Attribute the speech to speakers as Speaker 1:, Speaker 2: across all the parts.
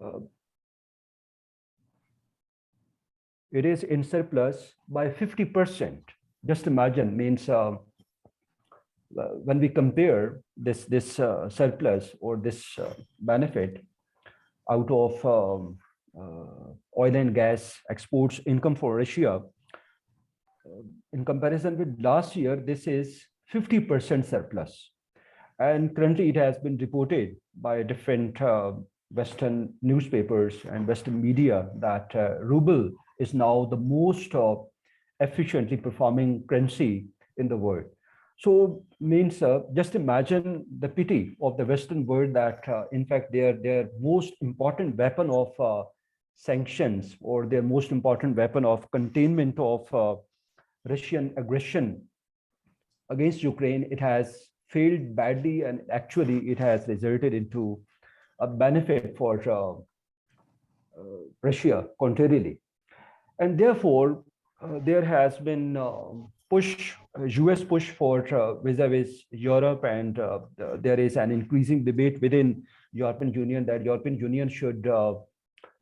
Speaker 1: uh, it is in surplus by 50%. Just imagine, means when we compare this surplus or this benefit out of oil and gas exports income for Russia, in comparison with last year, this is 50% surplus. And currently it has been reported by different Western newspapers and Western media that ruble is now the most efficiently performing currency in the world. So means just imagine the pity of the Western world that in fact their most important weapon of sanctions, or their most important weapon of containment of Russian aggression against Ukraine, it has failed badly, and actually it has resulted into a benefit for Russia, contrarily. And therefore, there has been US push for vis-a-vis Europe, and there is an increasing debate within European Union that European Union should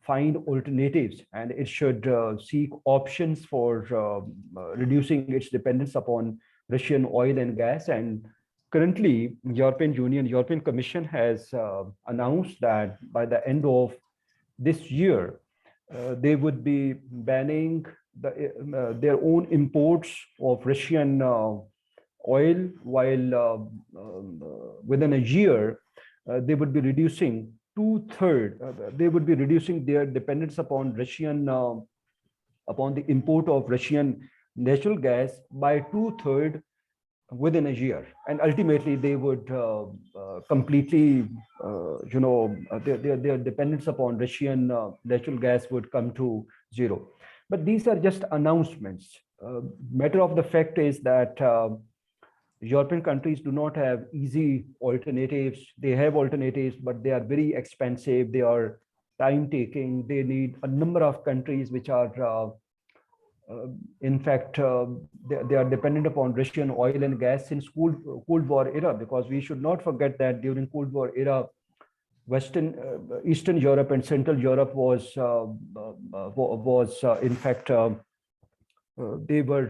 Speaker 1: find alternatives, and it should seek options for reducing its dependence upon Russian oil and gas. And currently, European Commission has announced that by the end of this year, they would be banning their own imports of Russian oil, while within a year, they would be reducing they would be reducing their dependence upon upon the import of Russian natural gas by 2/3 within a year. And ultimately they would completely, their dependence upon Russian natural gas would come to zero. But these are just announcements. Matter of the fact is that European countries do not have easy alternatives. They have alternatives, but they are very expensive. They are time taking. They need a number of countries which are, in fact, they are dependent upon Russian oil and gas since Cold War era, because we should not forget that during Cold War era, Eastern Europe and Central Europe was in fact, they were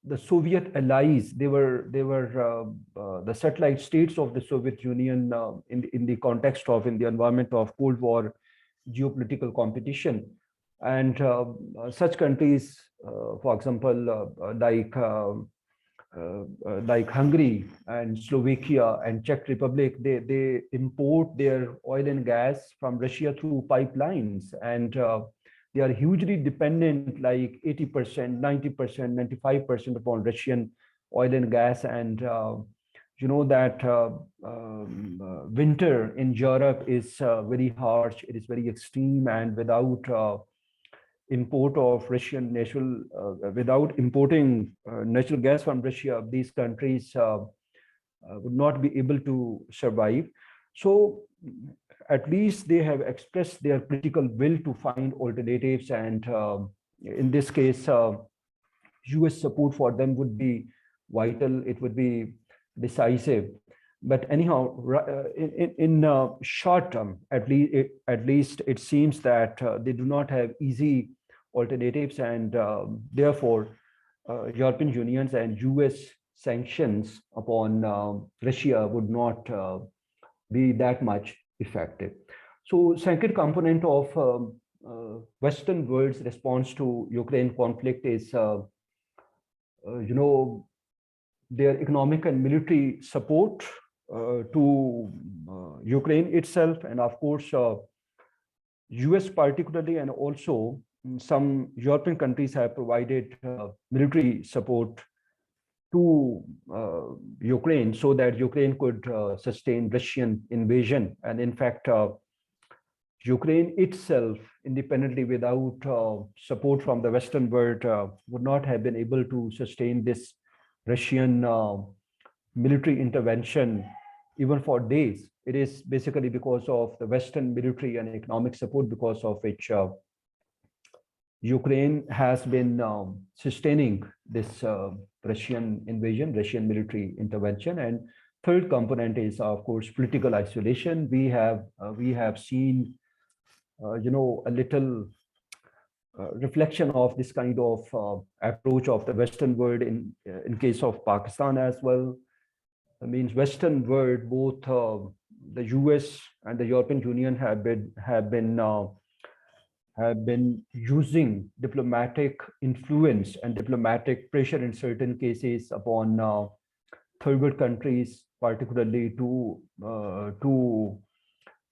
Speaker 1: the Soviet allies. They were the satellite states of the Soviet Union in the context of, in the environment of Cold War geopolitical competition. And such countries, for example, like Hungary and Slovakia and Czech Republic, they import their oil and gas from Russia through pipelines, and they are hugely dependent, like 80%, 90%, 95% upon Russian oil and gas. And you know that winter in Europe is very harsh, it is very extreme, and without import of Russian natural, without importing natural gas from Russia, these countries would not be able to survive. So at least they have expressed their political will to find alternatives, and in this case, US support for them would be vital. It would be decisive. But anyhow, in short term, at least it seems that they do not have easy alternatives, and therefore European Unions and US sanctions upon Russia would not be that much effective. So second component of Western world's response to Ukraine conflict is their economic and military support to Ukraine itself, and of course US particularly, and also some European countries have provided military support to Ukraine so that Ukraine could sustain Russian invasion. And in fact, Ukraine itself, independently, without support from the Western world, would not have been able to sustain this Russian military intervention even for days. It is basically because of the Western military and economic support, because of which Ukraine has been sustaining this Russian invasion, Russian military intervention. And third component is, of course, political isolation. We have seen a little reflection of this kind of approach of the Western world in case of Pakistan as well. I mean, Western world, both the US and the European Union have been using diplomatic influence and diplomatic pressure in certain cases upon third world countries, particularly to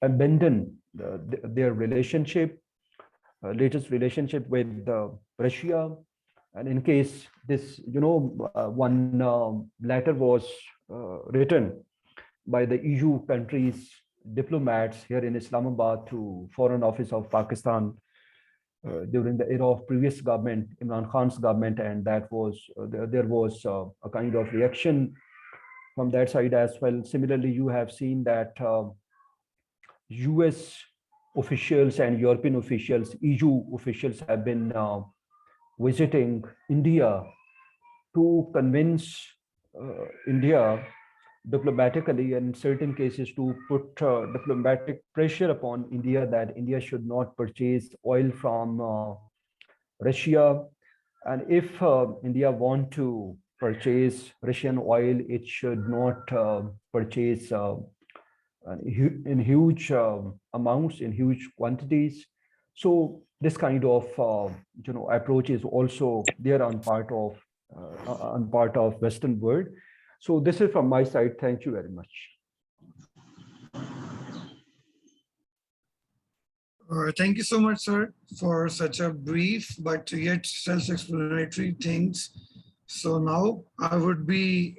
Speaker 1: abandon their relationship, latest relationship with Russia. And in case this, one letter was written by the EU countries diplomats here in Islamabad to Foreign Office of Pakistan during the era of previous government, Imran Khan's government, and that was there was a kind of reaction from that side as well. Similarly, you have seen that US officials and European officials, EU officials have been visiting India to convince India diplomatically, and in certain cases to put diplomatic pressure upon India that India should not purchase oil from Russia. And if India want to purchase Russian oil, it should not purchase in huge amounts, in huge quantities. So this kind of approach is also there on part of Western world. So this is from my side. Thank you very much.
Speaker 2: Thank you so much, sir, for such a brief but yet self-explanatory things. So now I would be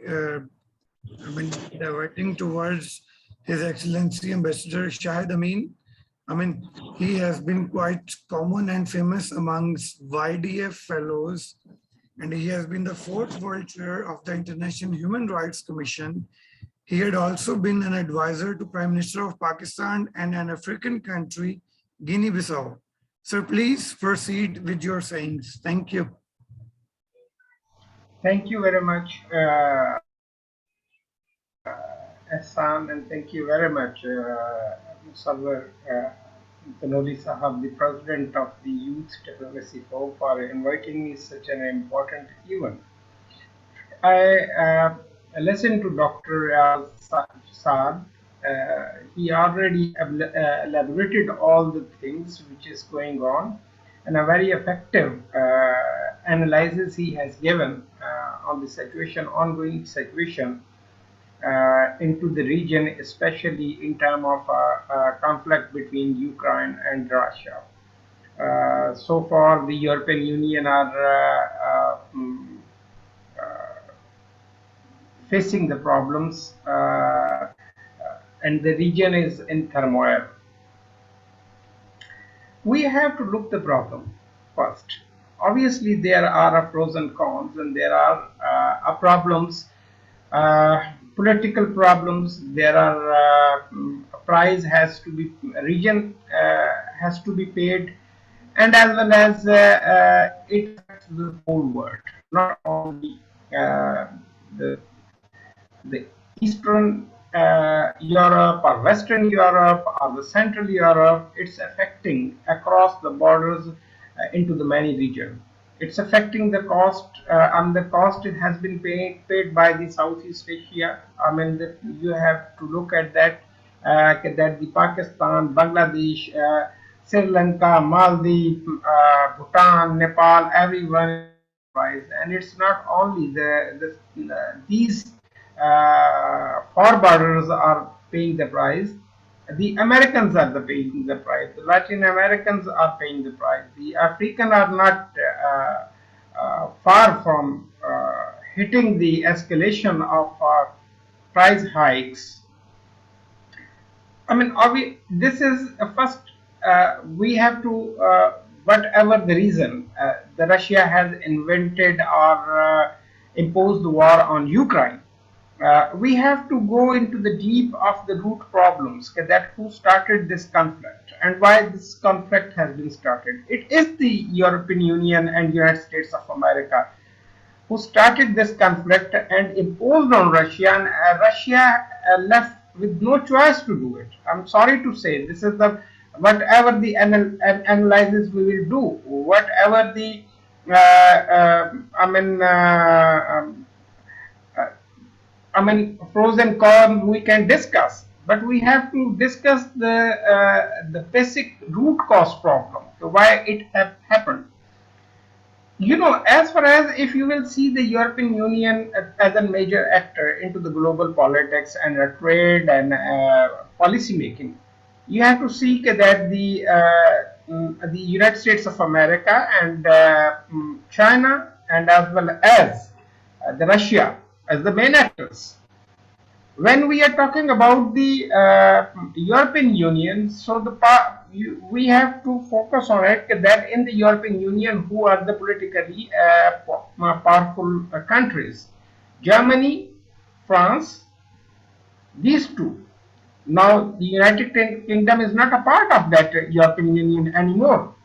Speaker 2: diverting towards His Excellency Ambassador Shahid Amin. I mean, he has been quite common and famous amongst YDF fellows, and he has been the 4th World Chair of the International Human Rights Commission. He had also been an advisor to Prime Minister of Pakistan and an African country, Guinea-Bissau. Sir, please proceed with your sayings. Thank you.
Speaker 3: Thank you very much, Ehsan, and thank you very much, Musawwir Tanoli Sahab, the President of the Youth Diplomacy Forum, for inviting me such an important event. I listened to Dr. Saad. He already elaborated all the things which is going on, and a very effective analysis he has given on the situation, ongoing situation into the region, especially in terms of conflict between Ukraine and Russia. So far, the European Union are facing the problems, and the region is in turmoil. We have to look the problem first. Obviously, there are pros and cons, and there are problems, political problems. There are price has to be region has to be paid, and as well as it affects the whole world, not only the Eastern Europe or Western Europe or the Central Europe. It's affecting across the borders into the many regions. It's affecting the cost, and the cost it has been paid by the Southeast Asia. I mean, you have to look at that, that the Pakistan, Bangladesh, Sri Lanka, Maldives, Bhutan, Nepal, everyone price, and it's not only these forwarders are paying the price. The Americans are paying the price. The Latin Americans are paying the price. The African are not far from hitting the escalation of price hikes. I mean, this is first we have to, whatever the reason, the Russia has invented or imposed the war on Ukraine. We have to go into the deep of the root problems, that who started this conflict and why this conflict has been started. It is the European Union and United States of America who started this conflict and imposed on Russia, and Russia left with no choice to do it. I'm sorry to say, this is the whatever the analysis we will do, whatever the I mean uh, pros and cons we can discuss, but we have to discuss the basic root cause problem, so why it have happened. As far as if you will see the European Union as a major actor into the global politics and trade and policy making, you have to see that the United States of America and China, and as well as the Russia as the main actors. When we are talking about the European Union, so we have to focus on it that in the European Union, who are the politically powerful countries? Germany, France, these two. Now, the United Kingdom is not a part of that European Union anymore,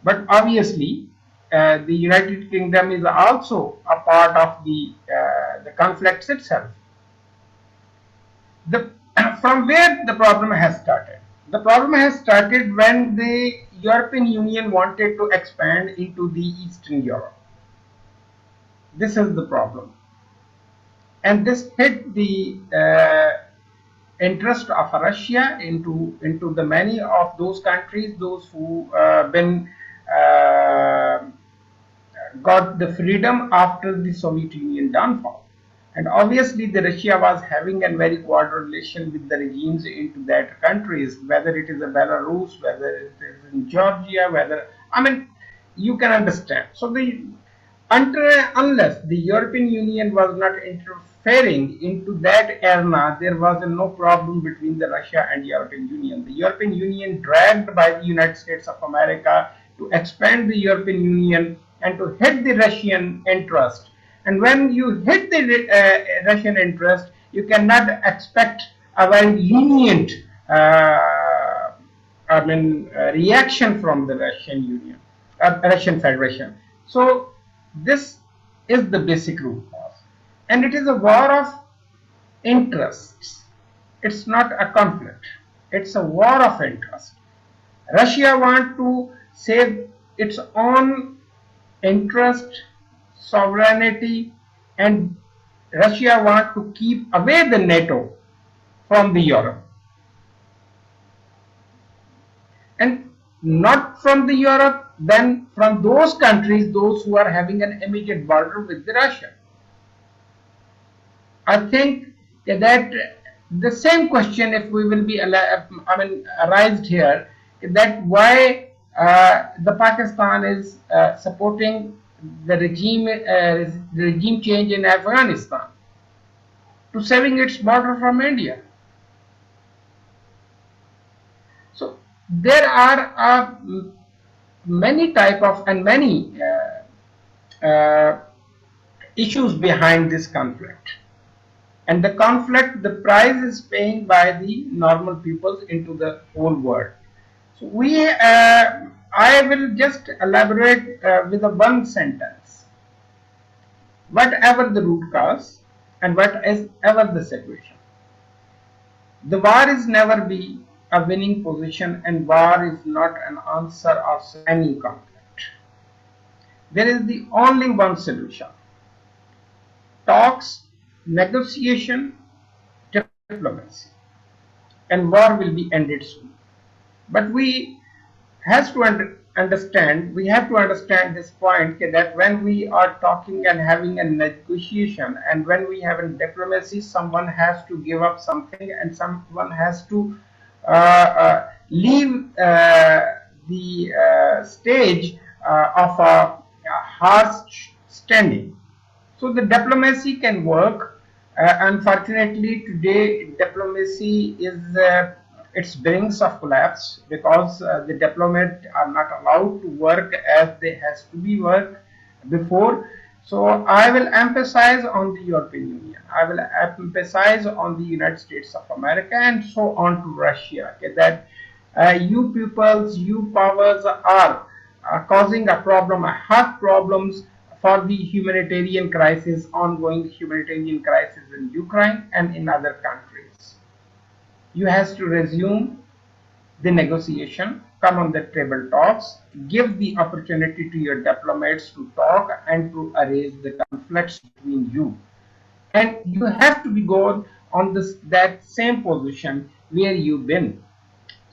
Speaker 3: but obviously, the United Kingdom is also a part of the conflicts itself. the from where the problem has started. The problem has started when the European Union wanted to expand into the Eastern Europe. This is the problem, and this hit the interest of Russia into the many of those countries, those who been uh, got the freedom after the Soviet Union downfall. And obviously, the Russia was having a very cordial relation with the regimes into that countries, whether it is a Belarus, whether it is in Georgia, whether you can understand. So unless the European Union was not interfering into that arena, there was no problem between the Russia and European Union. The European Union dragged by the United States of America to expand the European Union and to hit the Russian interest. And when you hit the Russian interest, you cannot expect a very lenient reaction from the Russian Union, Russian Federation. So this is the basic root cause, and it is a war of interests. It's not a conflict. It's a war of interest. Russia wants to save its own interest, sovereignty, and Russia wants to keep away the NATO from the Europe, and not from the Europe, then from those countries, those who are having an immediate border with the Russia. I think that the same question, if we will be, arised here, that why the Pakistan is supporting the regime change in Afghanistan to saving its border from India. So there are many type of and many issues behind this conflict, and the conflict, the price is paying by the normal peoples into the whole world. So I will just elaborate with a one sentence. Whatever the root cause and whatever the situation, the war is never be a winning position, and war is not an answer of any conflict. There is the only one solution: talks, negotiation, diplomacy, and war will be ended soon. But we have to understand this point, that when we are talking and having a negotiation, and when we have a diplomacy, someone has to give up something, and someone has to leave the stage of a harsh standing. So the diplomacy can work. Unfortunately, today diplomacy is its brings of collapse, because the diplomats are not allowed to work as they has to be worked before. So I will emphasize on the European Union. I will emphasize on the United States of America, and so on to Russia. Okay, that you peoples, you powers are causing a problem, a heart problems for the humanitarian crisis, ongoing humanitarian crisis in Ukraine and in other countries. You have to resume the negotiation, come on the table talks, give the opportunity to your diplomats to talk and to arrange the conflicts between you. And you have to be going on this that same position where you've been.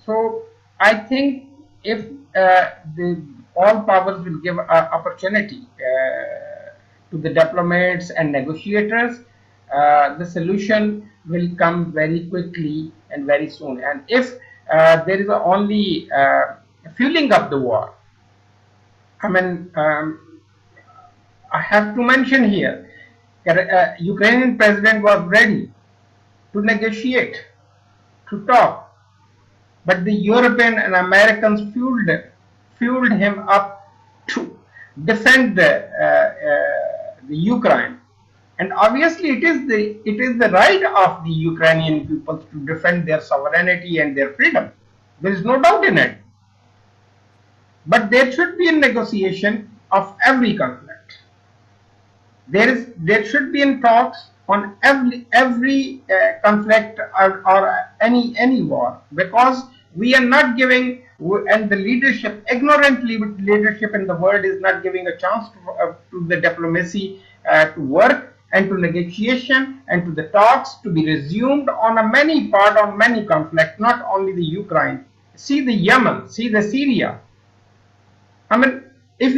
Speaker 3: So I think if the all powers will give opportunity to the diplomats and negotiators, the solution will come very quickly and very soon. And if there is only fueling up the war, I mean, I have to mention here, Ukrainian president was ready to negotiate, to talk, but the European and Americans fueled him up to defend the Ukraine. And obviously, it is the right of the Ukrainian people to defend their sovereignty and their freedom. There is no doubt in it. But there should be a negotiation of every conflict. There should be in talks on every conflict or any war, because we are not giving, and the leadership ignorantly leadership in the world is not giving a chance to the diplomacy to work and to negotiation and to the talks to be resumed on many conflicts, not only the Ukraine. See the Yemen, see the Syria. I mean, if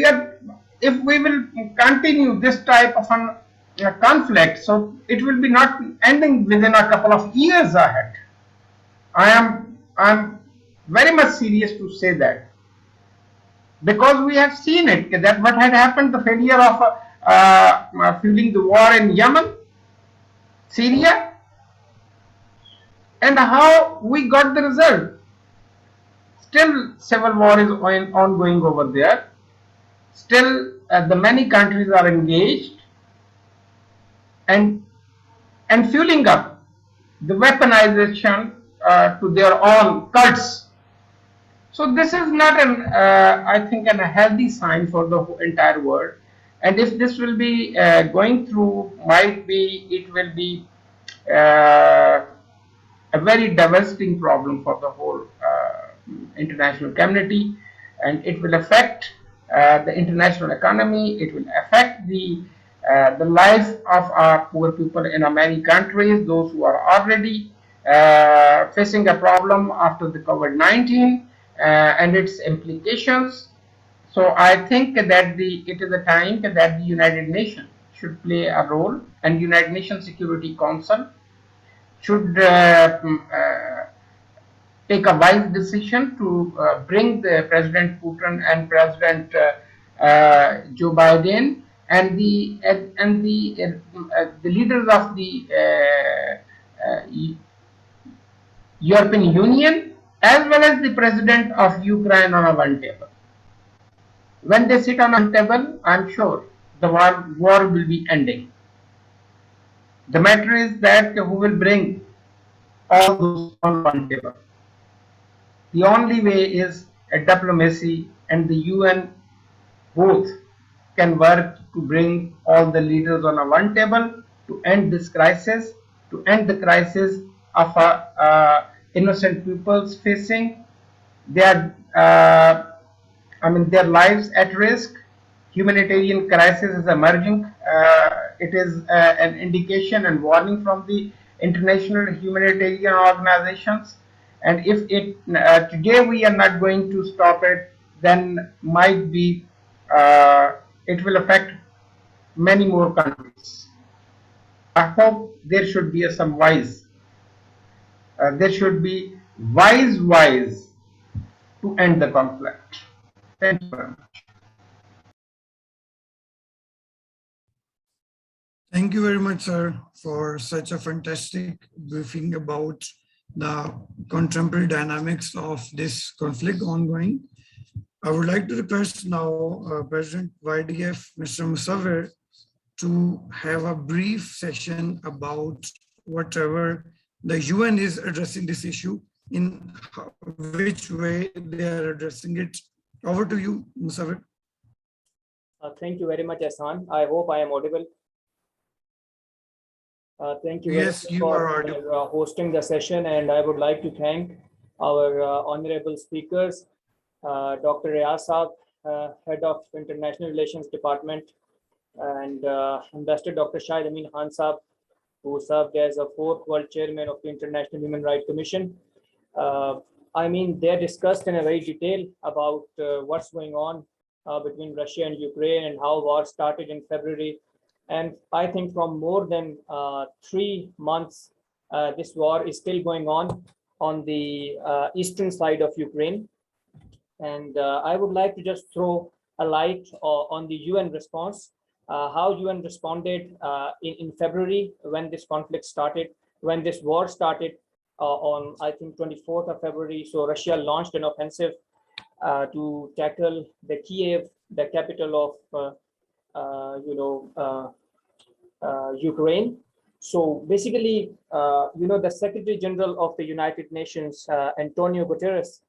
Speaker 3: we will continue this type of conflict, so it will be not ending within a couple of years ahead. I'm very much serious to say that, because we have seen it, that what had happened, the failure of fueling the war in Yemen, Syria, and how we got the result. Still, civil war is ongoing over there. Still, the many countries are engaged and fueling up the weaponization to their own cults. So this is not I think, a healthy sign for the entire world. And if this will be going through, might be it will be a very devastating problem for the whole international community, and it will affect the international economy. It will affect the life of our poor people in many countries, those who are already facing a problem after the COVID-19 and its implications. So I think that it is a time that the United Nations should play a role, and United Nations Security Council should take a wise decision to bring the President Putin and President Joe Biden and the leaders of the European Union, as well as the President of Ukraine, on a one table. When they sit on a table, I'm sure the war will be ending. The matter is that who will bring all those on one table. The only way is a diplomacy, and the UN both can work to bring all the leaders on a one table to end this crisis, to end the crisis of innocent peoples facing their their lives at risk. Humanitarian crisis is emerging. It is an indication and warning from the international humanitarian organizations. And if today we are not going to stop it, then might be it will affect many more countries. I hope there should be some wise. There should be wise to end the conflict. Thank you very much.
Speaker 2: Thank you very much, sir, for such a fantastic briefing about the contemporary dynamics of this conflict ongoing. I would like to request now President YDF, Mr. Musawir, to have a brief session about whatever the UN is addressing this issue, in which way they are addressing it. Over to you, Musawir.
Speaker 4: Thank you very much, Ahsan. I hope I am audible. Thank you very
Speaker 2: Yes,
Speaker 4: much
Speaker 2: you
Speaker 4: for
Speaker 2: are audible.
Speaker 4: hosting the session, and I would like to thank our honorable speakers, Dr. Riyaz Saab, Head of International Relations Department, and Ambassador Dr. Shahid Amin Khan Saab, who served as a fourth world chairman of the International Human Rights Commission. I mean, they discussed in a very detail about what's going on between Russia and Ukraine and how war started in February. And I think from more than 3 months, this war is still going on the eastern side of Ukraine. And I would like to just throw a light on the UN response, how UN responded in February when this conflict started, when this war started on, I think, 24th of February. So Russia launched an offensive to tackle the Kiev, the capital of, Ukraine. So basically, the Secretary General of the United Nations, Antonio Guterres,